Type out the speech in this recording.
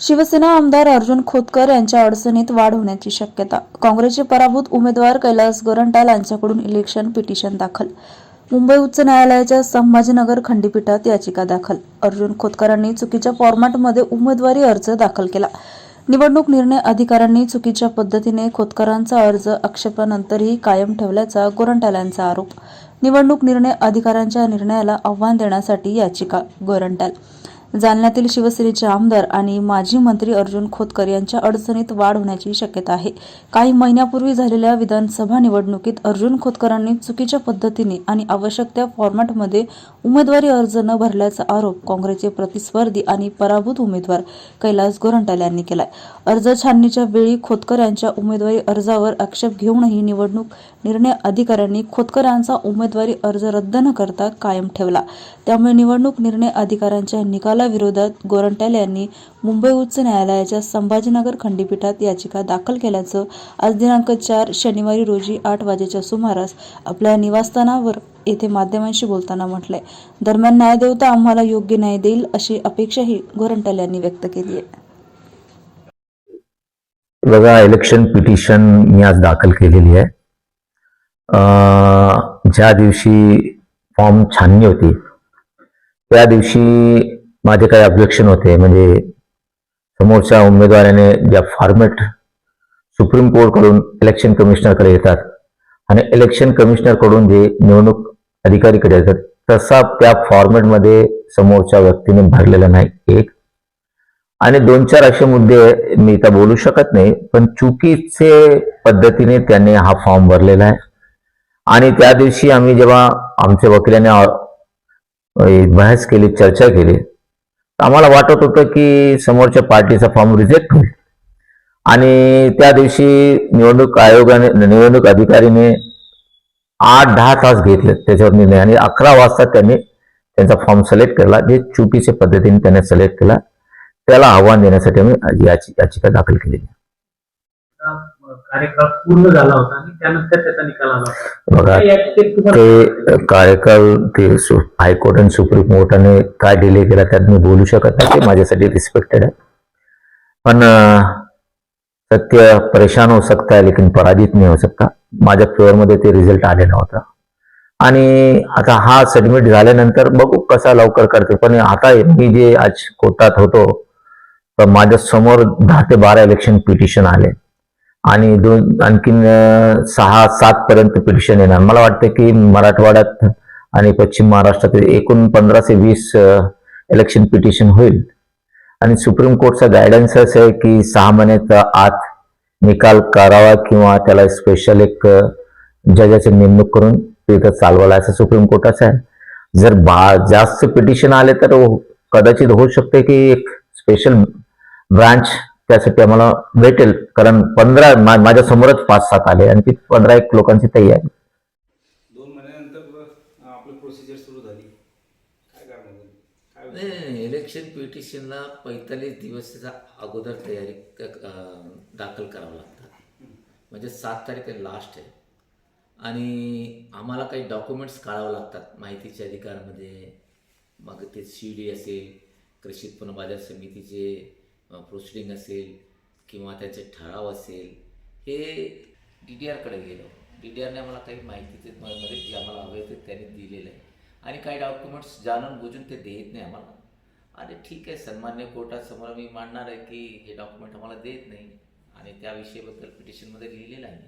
शिवसेना आमदार अर्जुन खोतकर यांच्या अडचणीत वाढ होण्याची शक्यता. काँग्रेसचे पराभूत उमेदवार कैलास गोरंट्याल यांच्याकडून इलेक्शन पिटिशन दाखल. मुंबई उच्च न्यायालयाच्या संभाजीनगर खंडपीठात याचिका दाखल. अर्जुन खोतकरांनी चुकीच्या फॉर्मॅटमध्ये उमेदवारी अर्ज दाखल केला. निवडणूक निर्णय अधिकाऱ्यांनी चुकीच्या पद्धतीने खोतकरांचा अर्ज आक्षेपानंतरही कायम ठेवल्याचा गोरंट्याल यांचा आरोप. निवडणूक निर्णय अधिकाऱ्यांच्या निर्णयाला आव्हान देण्यासाठी याचिका. गोरंट्याल जालन्यातील शिवसेनेचे आमदार आणि माजी मंत्री अर्जुन खोतकर यांच्या अडचणीत वाढ होण्याची शक्यता आहे. काही महिन्यापूर्वी झालेल्या विधानसभा निवडणुकीत अर्जुन खोतकरांनी चुकीच्या पद्धतीने आणि आवश्यक त्या फॉर्मॅटमध्ये उमेदवारी अर्ज न भरल्याचा आरोप काँग्रेसचे प्रतिस्पर्धी आणि पराभूत उमेदवार कैलास गोरंट्याल यांनी केलाय. अर्ज छाननीच्या वेळी खोतकर यांच्या उमेदवारी अर्जावर आक्षेप घेऊनही निवडणूक निर्णय अधिकाऱ्यांनी खोतकर यांचा उमेदवारी अर्ज रद्द न करता कायम ठेवला. त्यामुळे निवडणूक निर्णय अधिकाऱ्यांच्या निकालाविरोधात गोरंट्याल यांनी मुंबई उच्च न्यायालयाच्या संभाजीनगर खंडपीठात याचिका दाखल केल्याचं आज दिनांक 4 शनिवारी रोजी 8 वाजेच्या सुमारास आपल्या निवासस्थानावर येथे माध्यमांशी बोलताना म्हटलंय. दरम्यान न्यायदेवता आम्हाला योग्य न्याय देईल अशी अपेक्षाही गोरंट्याल यांनी व्यक्त केली आहे. बघा, इलेक्शन पिटिशन मी आज दाखल केलेली आहे. ज्या दिवशी फॉर्म छाननी होती त्या दिवशी माझे काही ऑब्जेक्शन होते. म्हणजे समोरच्या उमेदवाराने ज्या फॉर्मॅट सुप्रीम कोर्ट कडून इलेक्शन कमिशनरकडे येतात आणि इलेक्शन कमिशनर कडून जे निवडणूक अधिकारीकडे येतात तसा त्या फॉर्मॅटमध्ये समोरच्या व्यक्तीने भरलेला नाही. एक आणि 2-4 असे मुद्दे मी इथं बोलू शकत नाही, पण चुकीचे पद्धतीने त्याने हा फॉर्म भरलेला आहे. आणि त्या दिवशी आम्ही जेव्हा आमच्या वकिलाने बहस केली, चर्चा केली, आम्हाला वाटत होतं की समोरच्या पार्टीचा फॉर्म रिजेक्ट होईल. आणि त्या दिवशी निवडणूक अधिकारीने 8-10 तास घेतले त्याच्यावर निर्णय आणि 11 वाजता त्यांनी त्यांचा फॉर्म सिलेक्ट केला. जे चुकीच्या पद्धतीने त्याने सिलेक्ट केला त्याला आव्हान देण्यासाठी आम्ही याचिका दाखल केली. कार्यकाळ पूर्ण झाला होता आणि त्यानंतर त्याचा निकाल आला होता. बघा, ते कार्यकाळ ते हायकोर्ट आणि सुप्रीम कोर्टाने काय डिले केला त्यात मी बोलू शकत नाही. ते माझ्यासाठी रिस्पेक्टेड आहे. पण सत्य परेशान हो सकता है लेकिन पराजित नहीं हो सकता. माझ्या फेवरमध्ये ते रिझल्ट आलेला होता आणि आता हा सबमिट झाल्यानंतर बघू कसा लवकर करते. पण आता मी जे आज कोर्टात होतो तर माझ्या समोर 10 ते 12 इलेक्शन पिटिशन आले आणि आणखीन 6-7 पर्यंत पिटिशन येणार. मला वाटतं की मराठवाड्यात आणि पश्चिम महाराष्ट्रात एकूण 15 ते 20 इलेक्शन पिटिशन होईल. आणि सुप्रीम कोर्टचा गायडन्स असं आहे की 6 महिन्याच्या आत निकाल करावा किंवा त्याला स्पेशल एक जजाची नेमणूक करून तिथं चालवायला, असं सुप्रीम कोर्टाचं आहे. जर जास्त पिटिशन आले तर कदाचित होऊ शकते की एक स्पेशल ब्रांच त्यासाठी आम्हाला भेटेल. कारण 15 माझ्या समोरच 5-7 आले आणि ती 15-1 लोकांची तयारी. 2 महिन्यानंतर आपली प्रोसिजर सुरू झाली. काय कारण नाही, इलेक्शन पिटिशनला 45 दिवसाच्या अगोदर तयारी दाखल करावं लागतं. म्हणजे 7 तारीख लास्ट आहे आणि आम्हाला काही डॉक्युमेंट्स काढावं लागतात माहितीच्या अधिकारमध्ये. मग ते CD असेल, कृषी उत्पन्न बाजार समितीचे प्रोसिडिंग असेल किंवा त्याचे ठराव असेल, हे DDRकडे गेलो. DDRने आम्हाला काही माहितीचे मध्ये जे आम्हाला हवे ते त्यांनी दिलेलं आहे आणि काही डॉक्युमेंट्स जाणून बुजून ते देत नाही आम्हाला. आणि ठीक आहे, सन्मान्य कोर्टासमोर मी मांडणार आहे की हे डॉक्युमेंट आम्हाला देत नाही आणि त्या विषयाबद्दल पिटिशनमध्ये लिहिलेलं आहे.